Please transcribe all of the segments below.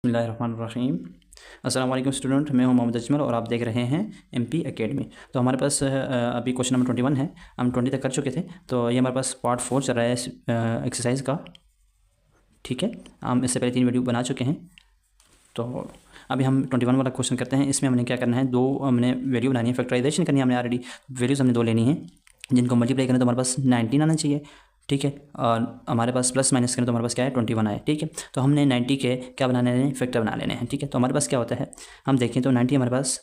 बिस्मिल्लाहिर्रहमानिर्रहीम। अस्सलाम वालेकुम स्टूडेंट, मैं हूं मोहम्मद अजमल और आप देख रहे हैं एमपी एकेडमी। तो हमारे पास अभी क्वेश्चन नंबर 21 है। हम 20 तक कर चुके थे, तो ये हमारे पास पार्ट 4 चल रहा है एक्सरसाइज का। ठीक है, हम इससे पहले 3 वीडियो बना चुके हैं। तो अभी हम 21 वाला क्वेश्चन करते हैं। इसमें हमने क्या करना है, दो हमने वैल्यू बनानी है, फैक्टराइजेशन करनी है हमने ऑलरेडी। वैल्यूज़ हमने दो लेनी है जिनको मल्टीप्लाई करें तो हमारे पास 19 आना चाहिए। ठीक है, और हमारे पास प्लस माइनस करें तो हमारे पास क्या है 21 आए। ठीक है, तो हमने 90 के क्या बना लेने हैं, फैक्टर बना लेने हैं। ठीक है, तो हमारे पास क्या होता है, हम देखें तो 90 हमारे पास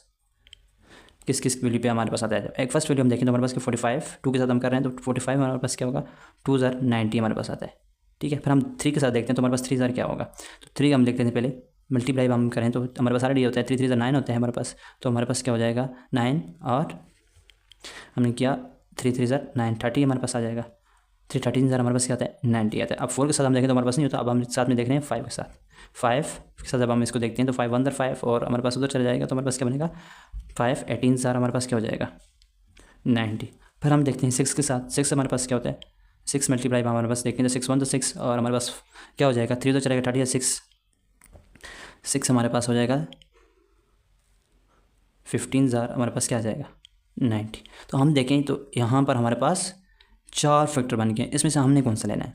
किस किस वैल्यू पे हमारे पास आता है। एक फर्स्ट वैल्यू हम देखें तो हमारे पास 45, 2 के साथ हम कर रहे हैं तो 45 हमारे पास क्या होगा, 2 ज़र 90 हमारे पास आता है। ठीक है, फिर हम 3 के साथ देखते हैं तो हमारे पास 3 ज़र क्या होगा। तो 3 हम लिख लेते हैं पहले, मल्टीप्लाई हम करें तो हमारे पास ऑलरेडी होता है 3 3 9 होता है हमारे पास। तो हमारे पास क्या हो जाएगा 9, और हमने किया 3 3 9 30 हमारे पास आ जाएगा। 3 13 हमारे पास क्या आता है 90 आता है। अब 4 के साथ हम देखें तो हमारे पास नहीं होता। अब हम साथ में देख रहे हैं 5 के साथ। 5 के साथ जब हम इसको देखते हैं तो 5 अंदर 5 और हमारे पास उधर चला जाएगा तो हमारे पास क्या बनेगा 5 18 हमारे पास क्या हो जाएगा 90। फिर हम देखते हैं 6 के साथ। 6 हमारे पास क्या होता है 6 मल्टीप्लाई हमारे पास देखें तो 6 1 तो 6 और हमारे पास क्या हो जाएगा 3 तो चलेगा 36 6 हमारे पास हो जाएगा 15 हमारे पास क्या आ जाएगा 90। तो हम देखें तो यहाँ पर हमारे पास 4 फैक्टर बन गए। इसमें से हमने कौन सा लेना है,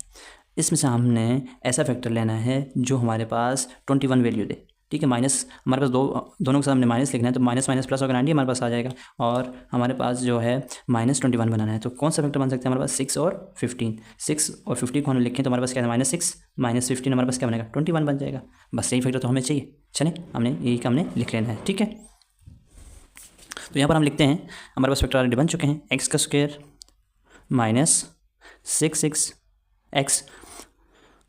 इसमें से हमने ऐसा फैक्टर लेना है जो हमारे पास 21 वैल्यू दे। ठीक है, माइनस हमारे पास दोनों के साथ हमने माइनस लिखना है तो माइनस माइनस प्लस होगा 90 हमारे पास आ जाएगा। और हमारे पास जो है -21 बनाना है तो कौन सा फैक्टर बन सकता है हमारे पास 6 और 15। 6 और 50 को हम लिखें तो हमारे पास क्या है -6 -15 हमारे पास क्या बनेगा 21 बन जाएगा। बस यही फैक्टर तो हमें चाहिए। चलें, हमने यही का हमने लिख लेना है। ठीक है, तो यहाँ पर हम लिखते हैं हमारे पास फैक्टर ऑलरेडी बन चुके हैं। एक्स का स्क्वायर -6x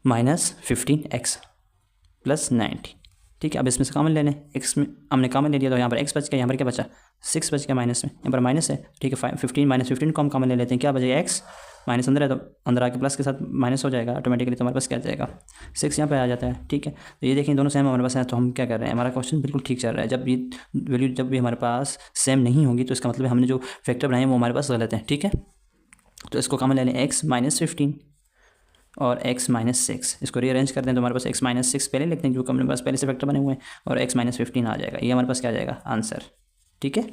-15x प्लस 90। ठीक है, अब इसमें से कॉमन ले लें। एक्स में हमने कॉमन ले लिया तो यहाँ पर एक्स बच गया, यहाँ पर क्या बचा 6 बच गया माइनस में, यहाँ पर माइनस है। ठीक है, 15 -15 को हम कॉमन ले लेते हैं, क्या बचेगा एक्स माइनस अंदर है तो अंदर आके प्लस के साथ माइनस हो जाएगा ऑटोमेटिकली। तो हमारे पास क्या जाएगा 6 यहाँ पे आ जाता है। ठीक है, तो ये देखें दोनों सेम हमारे पास है तो हम क्या कर रहे हैं, हमारा क्वेश्चन बिल्कुल ठीक चल रहा है। जब ये वैल्यू जब भी हमारे पास सेम नहीं होगी तो इसका मतलब हमने जो फैक्टर बनाए वो हमारे पास गलत है। ठीक है, तो इसको कॉमन ले लें एक्स -15 और x -6, इसको रीअरेंज कर दें तो हमारे पास x -6 पहले लिखते हैं जो हमारे पास पहले से फैक्टर बने हुए हैं और x -15 आ जाएगा। ये हमारे पास क्या आ जाएगा आंसर। ठीक है,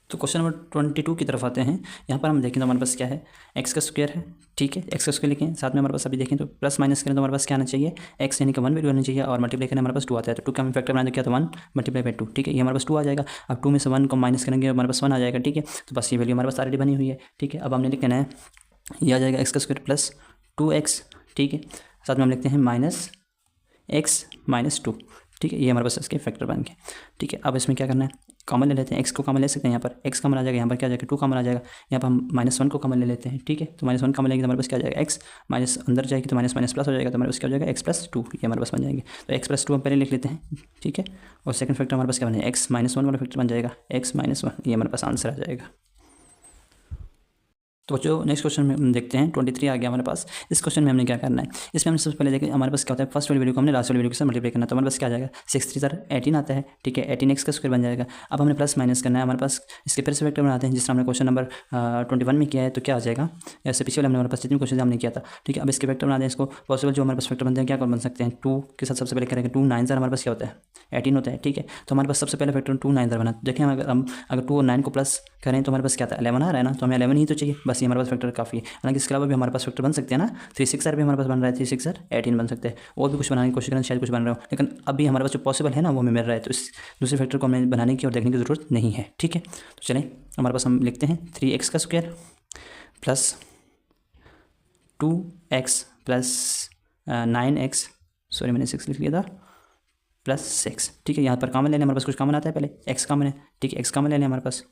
तो क्वेश्चन नंबर 22 की तरफ आते हैं। यहाँ पर हम देखें तो हमारे पास क्या है एक्स का स्क्वायर है। ठीक है, एक्स का स्क्वायर लिखें, साथ में हमारे पास अभी देखें तो प्लस माइनस करें तो हमारे पास क्या आना चाहिए एक्स यानी कि 1 वैल्यू आना चाहिए और मल्टीप्लाई करें हमारे पास 2 आता है। तो 2 का हम फैक्टर बनाए तो क्या था 1 मल्टीप्लाई बाई 2। ठीक है, ये हमारे पास 2 आ जाएगा। अब 2 में से 1 को माइनस करेंगे हमारे पास 1 आ जाएगा। ठीक है, तो बस ये वैल्यू हमारे पास ऑलरेडी बनी हुई है। ठीक है, अब हमने लिख लेना है ये आ जाएगा एक्स का स्क्वायर प्लस 2x। ठीक है, साथ में हम लिखते हैं -x -2। ठीक है, ये हमारे पास इसके फैक्टर बन गए। ठीक है, अब इसमें क्या करना है कॉमन ले लेते हैं, x को कॉमन ले सकते हैं, यहाँ पर x कॉमन आ जाएगा, यहाँ पर क्या आ जाएगा 2 कॉमन आ जाएगा, यहाँ पर हम -1 को कॉमन ले लेते हैं। ठीक है, तो -1 कॉमन लेंगे तो हमारे पास क्या आ जाएगा x माइनस अंदर जाएगी तो माइनस माइनस प्लस हो जाएगा तो हमारे पास क्या हो जाएगा x +2। ये हमारे पास बन जाएंगे। तो x +2 हम पहले लिख लेते हैं। ठीक है, और सेकंड फैक्टर हमारे पास क्या बनेगा x -1 वाला फैक्टर बन जाएगा x -1। ये हमारे पास आंसर आ जाएगा। तो जो नेक्स्ट क्वेश्चन में हम देखते हैं 23 आ गया हमारे पास। इस क्वेश्चन में हमने क्या करना है, इसमें हम सबसे पहले देखें हमारे पास क्या होता है फर्स्ट वाली वैल्यू को हमने लास्ट वाली वैल्यू के साथ मल्टीप्लाई करना है तो हमारे पास क्या आ जाएगा 6 3 18 आता है। ठीक है, 18x का स्क्वायर बन जाएगा। अब हमने प्लस माइनस करना है, हमारे पास इसके फिर से फैक्टर बनाते हैं जिस तरह हमने क्वेश्चन नंबर 21 में किया है। तो क्या आ जाएगा ऐसे पिछले वाले हमारे पास जितने क्वेश्चन हमने किया था। ठीक है, अब इसके फैक्टर बनाते हैं, इसको पॉसिबल जो हमारे पास फैक्टर बनते हैं क्या बन सकते हैं 2 के साथ सबसे पहले करेंगे 2 9 हमारे पास क्या होता है 18 होता है। ठीक है, तो हमारे पास सबसे पहले फैक्टर 2 9 बना। देखें अगर हम 2 और 9 को प्लस करें तो हमारे पास क्या था 11 आ रहा है ना, तो हमें 11 ही तो चाहिए, बस ये हमारे पास फैक्टर काफ़ी है। हालांकि इसके अलावा भी हमारे पास फैक्टर बन सकते हैं ना, 3 6 भी हमारे पास बन रहा है, 3 6 18 बन सकते हैं। और भी कुछ बनाने की कोशिश करें शायद कुछ बन रहा हो, लेकिन अभी हमारे पास जो पॉसिबल है ना वो हमें मिल रहा है। तो इस दूसरे फैक्टर को हमें बनाने की और देखने की ज़रूरत नहीं है। ठीक है, तो चलें हमारे पास हम लिखते हैं 3x का square plus 2x plus 9x, sorry मैंने 6 लिख लिया था, प्लस 6। ठीक है, यहाँ पर कॉमन लेने हमारे पास कुछ कॉमन आता है, पहले x कॉमन है। ठीक है, x कॉमन ले लें, हमारे पास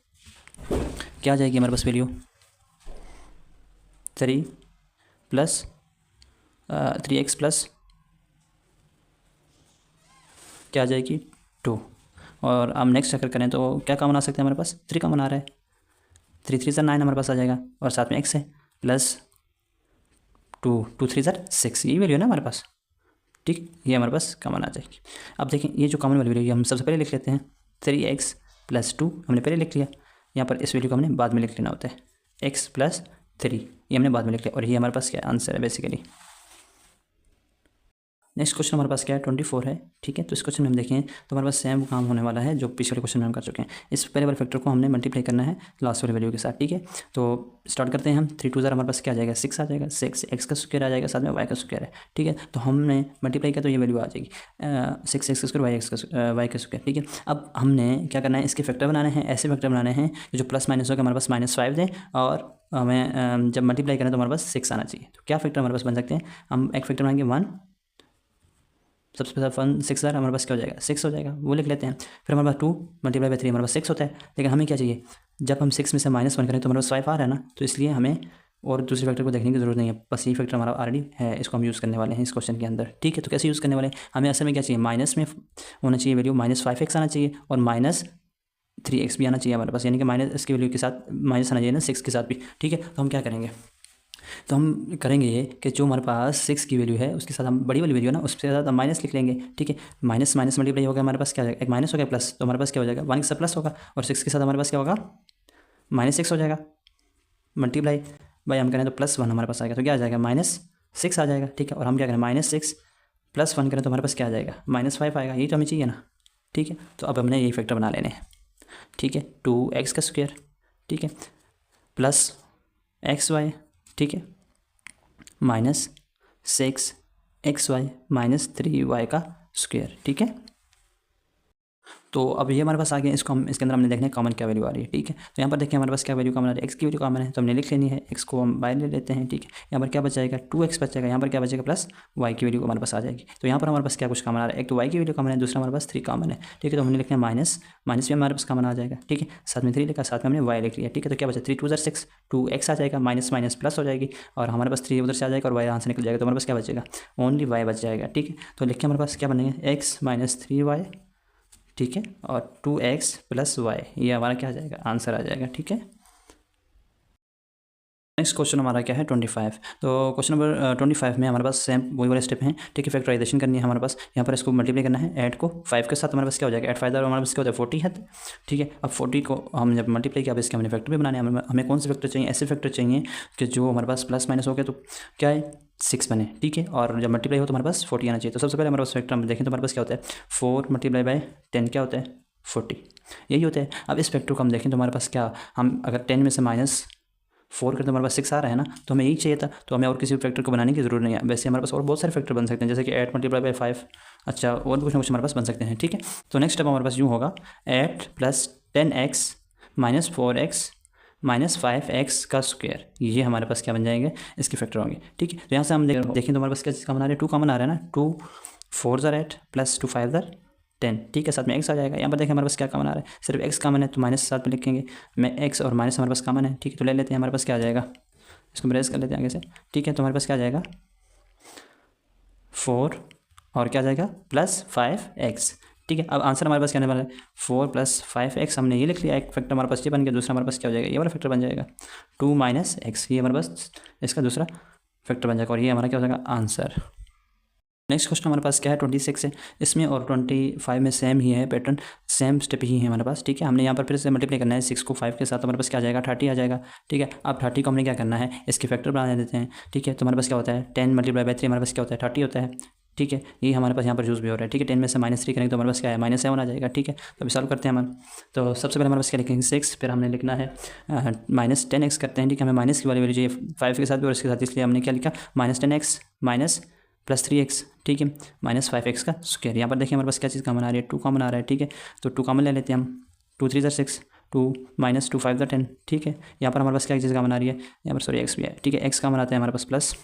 क्या आ जाएगी हमारे पास वैल्यू 3 प्लस 3x प्लस क्या आ जाएगी 2। और हम नेक्स्ट चक्कर करें तो क्या कॉमन आ सकता है हमारे पास 3 कॉमन आ रहा है, 3 3 9 हमारे पास आ जाएगा और साथ में x है प्लस 2 2 3 6, यही वैल्यू है ना हमारे पास। ठीक, ये हमारे पास कॉमन आ जाएगी। अब देखें ये जो कॉमन वाली वैल्यू हम सबसे पहले लिख लेते हैं 3x + 2 हमने पहले लिख लिया। यहाँ पर इस वैल्यू को हमने बाद में लिख लेना होता है x + 3, ये हमने बाद में लिख लिया और ये हमारे पास क्या आंसर है बेसिकली। नेक्स्ट क्वेश्चन हमारे पास क्या है 24 है, ठीक है। तो इस क्वेश्चन में हम देखें तो हमारे पास सेम काम होने वाला है जो पिछले क्वेश्चन में हम कर चुके हैं। इस पहले वाले फैक्टर को हमने मल्टीप्लाई करना है लास्ट वाले वैल्यू के साथ, ठीक है। तो स्टार्ट करते हैं हम। 3 2 हमारे पास क्या आ जाएगा 6 आ जाएगा, 6 एक्स का स्क्वायर आ जाएगा, साथ में वाई का स्क्वायर है, ठीक है। तो हमने मल्टीप्लाई किया तो ये वैल्यू आ जाएगी 6 एक्स का स्क्वायर वाई का स्क्वायर, ठीक है। अब हमने क्या करना है, इसके फैक्टर बनाने हैं, ऐसे फैक्टर बनाने हैं जो प्लस माइनस होकर हमारे पास -5 दें, और हमें जब मल्टीप्लाई करें तो हमारे पास 6 आना चाहिए। तो क्या फैक्टर हमारे पास बन सकते हैं, हम एक फैक्टर बनाएंगे 1, सबसे पहले 1 6 हमारे पास क्या हो जाएगा 6 हो जाएगा, वो लिख लेते हैं। फिर हमारे पास 2 मल्टीप्लाई बाई 3 हमारे पास 6 होता है, लेकिन हमें क्या चाहिए, जब हम 6 में से -1 करें तो हमारे पास 5 आ रहा है ना, तो इसलिए हमें और दूसरे फैक्टर को देखने की जरूरत नहीं है, बस ये फैक्टर हमारा ऑलरेडी है, इसको हम यूज़ करने वाले हैं इस क्वेश्चन के अंदर, ठीक है। तो कैसे यूज़ करने वाले हैं, हमें असल में क्या चाहिए, माइनस में होना चाहिए वैल्यू -5x आना चाहिए और -3x भी आना चाहिए हमारे पास, यानी कि माइनस इसकी वैल्यू के साथ माइनस आना चाहिए ना 6 के साथ भी, ठीक है। तो हम क्या करेंगे, तो हम करेंगे ये कि जो हमारे पास 6 की वैल्यू है उसके साथ हम बड़ी वाली वैल्यू है ना उसके साथ हम माइनस लिख लेंगे, ठीक है। माइनस माइनस मल्टीप्लाई होगा, हमारे पास क्या हो जाएगा, एक माइनस हो गया प्लस, तो हमारे पास क्या हो जाएगा 1 के साथ प्लस होगा और 6 के साथ हमारे पास क्या होगा -6 हो जाएगा, मल्टीप्लाई बाई हम करें तो +1 हमारे पास आएगा, तो क्या आ जाएगा -6 आ जाएगा, ठीक है। और हम क्या करें -6 + 1 करें तो हमारे पास क्या आ जाएगा -5 आएगा, यही तो हमें चाहिए ना, ठीक है। तो अब हमने यही फैक्टर बना लेने हैं, ठीक है। 2x का स्क्वायर, ठीक है, प्लस xy, ठीक है, -6xy -3y का स्क्वायर, ठीक है। तो अब ये हमारे पास आ गया, इसको हम इसके अंदर हमने देखना है कॉमन क्या वैल्यू आ रही है, ठीक है। तो यहाँ पर देखिए हमारे पास क्या वैल्यू कॉमन आ रही है, एक्स की वैल्यू कॉमन है तो हमने लिख लेनी है, एक्स को हम बाय ले लेते हैं, ठीक है। यहाँ पर क्या बचाएगा 2x बचेगा, यहाँ पर क्या बचेगा प्लस वाई की वैल्यू हमारे पास आ जाएगी। तो यहाँ पर हमारे पास क्या कुछ कॉमन आ रहा है, एक तो वाई की वैल्यू कॉमन है, दूसरा हमारे पास 3 कॉमन है, ठीक है। तो हमने लिखना है माइनस भी हमारे पास कॉमन आ जाएगा, ठीक है। साथ में 3 लिखा, साथ में हमने वाई लिख लिया, ठीक है। तो क्या बचा 3 2 6 2x आ जाएगा, माइनस माइनस प्लस हो जाएगी और हमारे पास 3 उधर से आ जाएगा और वाई यहाँ से निकल जाएगा, तो हमारे पास क्या बचेगा ओनली वाई बच जाएगा, ठीक है। तो लिख के हमारे पास क्या बनेगा x - 3y, ठीक है, और 2x + y, ये हमारा क्या आ जाएगा आंसर आ जाएगा, ठीक है। नेक्स्ट क्वेश्चन हमारा क्या है 25। तो क्वेश्चन नंबर 25 में हमारे पास सेम वही वाले स्टेप हैं, ठीक है। फैक्टराइजेशन करनी है हमारे पास, यहाँ पर इसको मल्टीप्लाई करना है, ऐड को 5 के साथ हमारे पास क्या हो जाएगा 8 5 हमारे पास क्या होता है 40 है, ठीक है। अब 40 को हम जब मल्टीप्लाई किया अब इसके हमने फैक्टर भी बनाने हैं, हमें कौन से फैक्टर चाहिए, ऐसे फैक्टर चाहिए कि जो हमारे पास प्लस माइनस हो गए तो क्या है 6 बने, ठीक है। और जब मल्टीप्लाई हो तो हमारे पास 40 आना चाहिए। तो सबसे पहले हमारे पास फैक्टर हम देखें तो हमारे पास क्या होता है 4 × 10 क्या होता है 40, यही होता है। अब इस फैक्टर को हम देखें तो हमारे पास क्या, हम अगर 10 में से -4 करते हमारे पास 6 आ रहा है ना, तो हमें यही चाहिए था, तो हमें और किसी फैक्टर को बनाने की जरूरत नहीं है। वैसे हमारे पास और बहुत सारे फैक्टर बन सकते हैं, जैसे कि 8 × 5, अच्छा और भी कुछ ना कुछ हमारे पास बन सकते हैं, ठीक है। तो नेक्स्ट स्टेप हमारे पास यूँ होगा 8 + 10x - 4x - 5x का स्क्वायर, ये हमारे पास क्या बन जाएंगे इसके फैक्टर होंगे, ठीक है। तो यहाँ से हम देखें तो हमारे पास क्या चीज़ कॉमन आ रहा है 2 कॉमन आ रहा है ना, 2 4 8 + 2 5 10, ठीक है। साथ में x आ जाएगा, यहाँ पर देखें हमारे पास क्या कॉमन आ रहा है, सिर्फ x कॉमन है तो माइनस साथ में लिखेंगे, मैं x और माइनस हमारे पास कॉमन है, ठीक है। तो ले लेते हैं, हमारे पास क्या आ जाएगा, इसको ब्रेस कर लेते हैं आगे से, ठीक है। तो हमारे पास क्या आ जाएगा 4 और क्या आ जाएगा +5x, ठीक है। अब आंसर हमारे पास क्या आने वाला है 4 + 5x, हमने ये लिख लिया, एक फैक्टर हमारे पास ये बन गया, दूसरा हमारे पास क्या हो जाएगा ये वाला फैक्टर बन जाएगा 2 - x, ये हमारे पास इसका दूसरा फैक्टर बन जाएगा और ये हमारा क्या हो जाएगा आंसर। नेक्स्ट क्वेश्चन हमारे पास क्या है 26 है, इसमें और 25 में सेम ही है पैटर्न, सेम स्टेप ही है हमारे पास, ठीक है। हमने यहाँ पर फिर से मल्टीप्लाई करना है 6 को 5 के साथ, तो हमारे पास क्या आ जाएगा 30 आ जाएगा, ठीक है। अब 30 को हमने क्या करना है इसके फैक्टर बना देते हैं, ठीक है। तो हमारे पास क्या होता है 10 × 3 हमारे पास क्या होता है 30 होता है, ठीक है। ये हमारे पास यहाँ पर यूज़ भी हो रहा है, ठीक है। 10 में से -3 करेंगे तो हमारे पास क्या है -7 आ जाएगा, ठीक है। तो अभी सॉल्व करते हैं हम। तो सबसे पहले हमारे पास क्या लिखेंगे 6, फिर हमने लिखना है -10x करते हैं, ठीक है। हमें माइनस की वाली वैल्यू चाहिए 5 के साथ भी और इसके साथ, इसलिए हमने क्या लिखा -10x +3x, ठीक है, -5x का स्क्वायर। यहाँ पर देखिए हमारे पास क्या चीज़ कॉमन आ रही है 2 कॉमन आ रहा है, ठीक है। तो 2 कॉमन ले लेते हैं हम, 2 3 6 2 - 2 5 10, ठीक है। यहाँ पर हमारे पास क्या चीज़ कॉमन आ रही है, यहाँ पर सॉरी x भी है, ठीक है। x कॉमन आता है हमारे पास प्लस,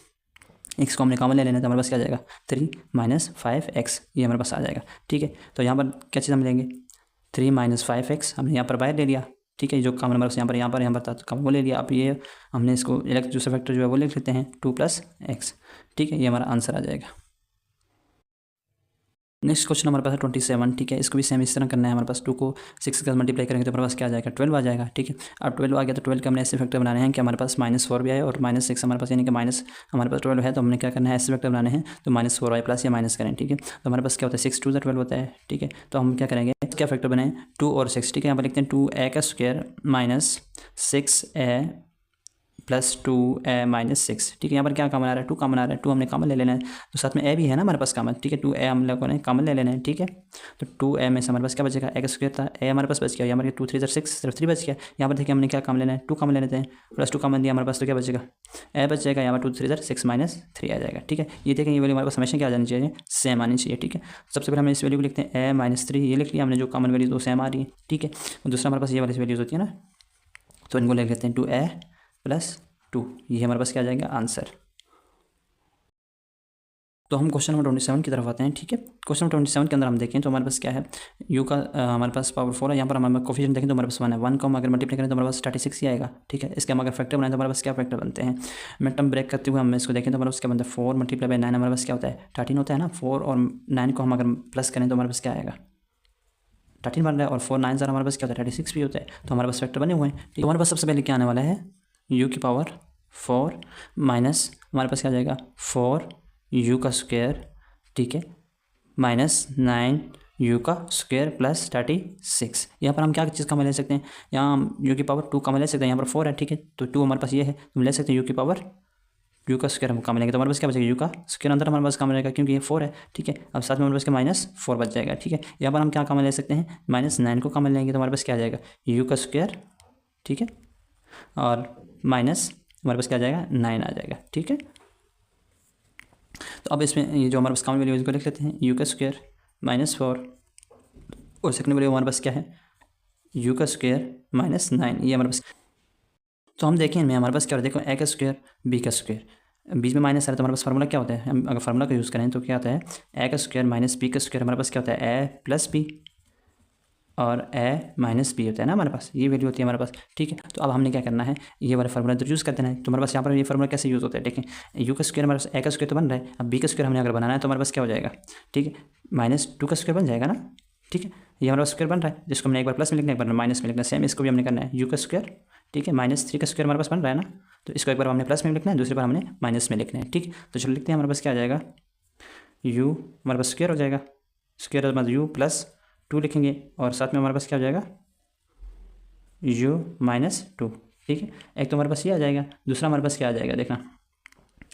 x को हमने कॉमन ले लेना है तो हमारे पास क्या आ जाएगा 3 - 5x, ये हमारे पास आ जाएगा, ठीक है। तो यहाँ पर क्या चीज़ हम लेंगे 3 - 5x, हमने यहाँ पर बाय ले लिया, ठीक है। जो कॉमन नंबर यहाँ पर था तो कॉमन वो ले लिया। अब ये हमने इसको दूसरा फैक्टर जो है वो लिख लेते हैं 2 + x, ठीक है, ये हमारा आंसर आ जाएगा। नेक्स्ट क्वेश्चन हमारे पास है 27, ठीक है। इसको भी सेम इस तरह करना है, हमारे पास 2 को 6 का मल्टीप्लाई करेंगे तो हमारे पास क्या आ जाएगा 12 आ जाएगा, ठीक है। अब 12 आ गया तो 12 के हमने ऐसे फैक्टर बनाने हैं कि हमारे पास -4 भी आए और -6 हमारे पास, यानी कि माइनस हमारे पास 12 है तो हमने क्या करना है ऐसे फैक्टर बनाने हैं तो -4 आए प्लस या माइनस करें, ठीक है। तो हमारे पास क्या होता है 6 2 12 होता है, ठीक है। तो हम क्या करेंगे क्या फैक्टर बनाए 2 और 6, ठीक है। यहाँ पर लिखते हैं 2a का स्क्वायर -6a प्लस 2a-6, ठीक है। यहाँ पर क्या कॉमन आ रहा है, 2 कॉमन आ रहा है, 2 हमने कॉमन ले लेना है, तो साथ में a भी है ना हमारे पास कॉमन, ठीक है। 2a हम लोगों ने कॉमन ले लेना है, ठीक है। तो 2a में से हमारे पास क्या बचेगा, a का स्क्वायर था, a हमारे पास बच गया, यहाँ पर 2 3 6 सिर्फ 3 बच गया। यहाँ पर देखिए हमने क्या कॉमन लेना है, 2 कॉमन ले लेते हैं, प्लस 2 कॉमन दिया हमारे पास, तो क्या बचेगा, a बच जाएगा, यहाँ पर 2 3 6 -3 आ जाएगा, ठीक है। ये देखें ये वैल्यू हमारे पास हमेशा क्या आ जानी चाहिए, सेम आनी चाहिए, ठीक है। सबसे पहले हम इस वैल्यू को लिखते हैं a-3, ये लिख लिया हमने, जो कॉमन वैल्यू तो सेम आ रही है, ठीक है। और दूसरा हमारे पास ये वाली वैल्यूज होती है ना, तो इनको लिख लेते हैं 2a + 2, ये हमारे पास क्या आ जाएगा आंसर। तो हम क्वेश्चन नंबर 27 की तरफ आते हैं, ठीक है। क्वेश्चन नंबर 27 के अंदर हम देखें तो हमारे पास क्या है, u का हमारे पास पावर 4 है, यहाँ पर हमारे कोफिशिएंट देखें तो हमारे पास 1 है, 1 को हम अगर मल्टीप्लाई करें तो हमारे पास 36 ही आएगा, ठीक है। इसके हम अगर फैक्टर बनाएं तो हमारे पास क्या फैक्टर बनते हैं, मैं टर्म ब्रेक करते हुए हम इसको देखें तो हमारे पास क्या बनता है, 4 × 9 हमारे पास क्या होता है 13 होता है ना। 4 और 9 को हम अगर प्लस करें तो हमारे पास क्या आएगा, 13 बन रहा है, और 4 9 हमारे पास क्या होता है 36 भी होता है, तो हमारे पास फैक्टर बने हुए हैं, ठीक है। हमारे पास सबसे पहले क्या आने वाला है, u की पावर 4 माइनस हमारे पास क्या आ जाएगा 4u का स्क्वायर, ठीक है, -9 u का स्क्वायर प्लस 36। यहाँ पर हम क्या चीज़ कम ले सकते हैं, यहाँ हम u की पावर 2 कम ले सकते हैं, यहाँ पर 4 है, ठीक है। तो 2 हमारे पास ये है, तो हम ले सकते हैं u की पावर, u का स्क्वायर हम कम लेंगे तो हमारे पास क्या बचेगा, u का स्क्वायर अंदर हमारे पास कम रहेगा क्योंकि ये 4 है, ठीक है। अब साथ में हमारे पास क्या -4 बच जाएगा, ठीक है। यहाँ पर हम क्या कम ले सकते हैं, -9 को कम लेंगे तो हमारे पास क्या आ जाएगा, u का स्क्वायर, ठीक है, और माइनस हमारे पास क्या आ जाएगा 9 आ जाएगा, ठीक है। तो अब इसमें ये जो हमारे पास कॉमन वैल्यू इसको लिख लेते हैं, u का स्क्वायर -4, और सेकंड वैल्यू हमारे पास क्या है, u का स्क्वायर -9, ये हमारे पास। तो हम देखें इनमें हमारे पास क्या होता है, देखो a का स्क्वायर b का स्क्वायर, बीच में माइनस आ रहा है तो हमारे पास फार्मूला क्या होता है, हम अगर फार्मूला का यूज़ करें तो क्या आता है, a का स्क्वायर -b का स्क्वायर हमारे पास क्या होता है, a + b, और a - b होता है ना हमारे पास, ये वैल्यू होती है हमारे पास, ठीक है। तो अब हमने क्या करना है, ये वाला फार्मूला तो यूज़ कर देना है। तो हमारे पास यहाँ पर ये फार्मूला कैसे यूज़ होता है, देखें u का स्क्वायर हमारे पास a का स्क्वायर तो बन रहा है, अब b का स्क्वायर हमने अगर बनाना है तो हमारे पास क्या हो जाएगा, ठीक है, -2 का स्क्वायर बन जाएगा ना, ठीक है। ये हमारे पास स्क्वायर बन रहा है, जिसको हमने एक बार प्लस में लिखना है, एक बार माइनस में लिखना है, सेम इसको भी हमने करना है, u का स्क्वायर, ठीक है, -3 का स्क्वायर हमारे पास बन रहा है ना, तो इसको एक बार हमने प्लस में लिखना है, दूसरी बार हमने माइनस में लिखना है, ठीक है। तो चलो लिखते हैं, हमारे पास क्या आ जाएगा, u हमारे पास स्क्वायर हो जाएगा, स्क्वायर मतलब u + 2 लिखेंगे, और साथ में हमारे पास क्या हो जाएगा u - 2, ठीक है। एक तो हमारे पास ये आ जाएगा, दूसरा हमारे पास क्या आ जाएगा, देखना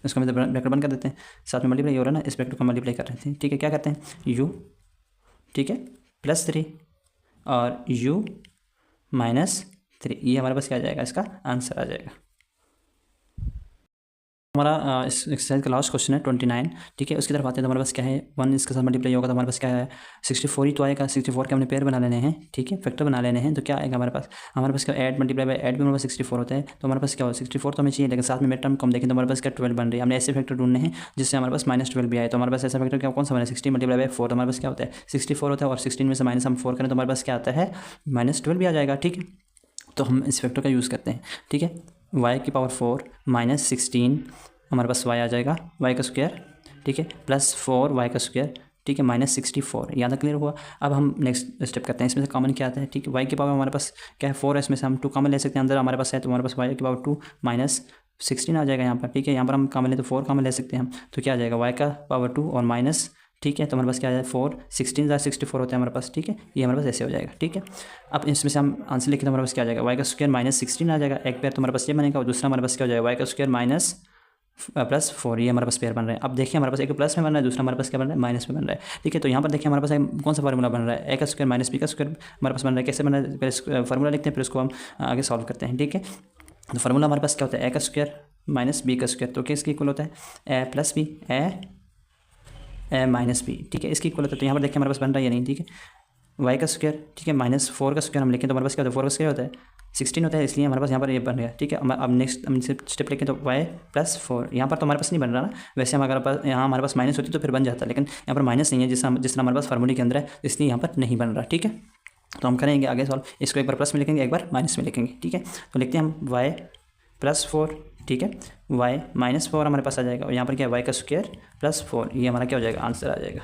इसको हम ब्रैकेट बंद कर देते हैं, साथ में मल्टीप्लाई हो रहा है ना, इस ब्रैकेट को मल्टीप्लाई कर रहे हैं, ठीक है। क्या करते हैं u, ठीक है, +3 और u -3, ये हमारे पास क्या आ जाएगा, इसका आंसर आ जाएगा। हमारा इस एक्सरसाइज का लास्ट क्वेश्चन है 29, ठीक है। उसकी तरफ आते हैं तो हमारे पास क्या है, 1 इसके साथ मल्टीप्लाई होगा तो हमारे पास क्या है 64 ही तो आएगा, 64 के हमने पेयर बना लेने हैं, ठीक है, फैक्टर बना लेने हैं। तो क्या आएगा हमारे पास क्या ऐड मल्टीप्लाई बाय ऐड भी हमारे पास 64 होता है, तो हमारे पास क्या हो 64 तो हमें चाहिए, लेकिन साथ में टर्म कम देखें तो हमारे पास क्या 12 बन रही है। हमने ऐसे फैक्टर ढूंढने हैं जिससे हमारे पास -12 भी आए, तो हमारे पास ऐसा फैक्टर क्या कौन सा बना है 60 × 4, तो हमारे पास क्या होता है 64 होता है, और 16 में से माइनस हम 4 करें तो हमारे पास क्या आता है -12 भी आ जाएगा, ठीक है। तो हम इस फैक्टर का यूज़ करते हैं, ठीक है। y की पावर 4 -16 हमारे पास y आ जाएगा, y का स्क्वायर, ठीक है, +4 y का स्क्वायर, ठीक है, -64, यहाँ तक क्लियर हुआ। अब हम नेक्स्ट स्टेप करते हैं, इसमें से कॉमन क्या आता है, ठीक है, y की पावर हमारे पास क्या है 4 है, इसमें से हम 2 कॉमन ले सकते हैं, अंदर हमारे पास है, तो हमारे पास y की पावर 2 -16 आ जाएगा यहाँ पर, ठीक है। यहाँ पर हम कॉमन ले तो 4 कॉमन ले सकते हैं हम, तो क्या आ जाएगा y का पावर 2 और माइनस, ठीक है, तो हमारे पास क्या आ जाएगा 4 16 64 होता है हमारे पास, ठीक है, ये हमारे पास ऐसे हो जाएगा, ठीक है। अब इसमें से हम आंसर लिखें तो हमारे पास क्या आ जाएगा, y का स्क्वायर -16 आ जाएगा, एक पेयर तो हमारे पास ये बनेगा, और दूसरा हमारे पास क्या हो जाएगा y का स्क्वायर +4, ये हमारे पास पेयर बन रहा है। अब देखिए हमारे पास एक प्लस में बन रहा है, दूसरा हमारे पास क्या बन रहा है माइनस में बन रहा है, ठीक है। तो यहाँ पर देखिए हमारे पास कौन सा फार्मूला बन रहा है, a का स्क्वायर -b का स्क्वायर हमारे पास बन रहा है, कैसे बन रहा है, पहले फार्मूला लिखते हैं फिर उसको हम आगे सॉल्व करते हैं, ठीक है। तो फार्मूला हमारे पास क्या होता है a का स्क्वायर -b का स्क्वायर, तो क्या इसके इक्वल होता है a + b, a - b, ठीक है, इसकी इक्वल होता है। तो यहाँ पर देखिए हमारे पास बन रहा है या नहीं, ठीक है, y का स्क्वायर, ठीक है, -4 का स्क्वायर हम लिखें तो हमारे पास क्या होता है 4 का स्क्वायर होता है 16 होता है, इसलिए हमारे पास यहाँ पर ये बन गया, ठीक है। अब नेक्स्ट हम स्टेप लिखें तो y + 4, यहाँ पर तो हमारे पास नहीं बन रहा ना, वैसे हमारे पास यहाँ हमारे पास माइनस होती तो फिर बन जाता, लेकिन यहाँ पर माइनस नहीं है, जिस तरह हमारे पास फार्मूले के अंदर है, इसलिए यहाँ पर नहीं बन रहा, ठीक है। तो हम करेंगे आगे सॉल्व, इसको एक बार प्लस में लिखेंगे, एक बार माइनस में लिखेंगे, ठीक है। तो लिखते हैं हम y + 4, ठीक है, y - 4 हमारे पास आ जाएगा, और यहाँ पर क्या y का स्क्वायर +4, ये हमारा क्या हो जाएगा आंसर आ जाएगा।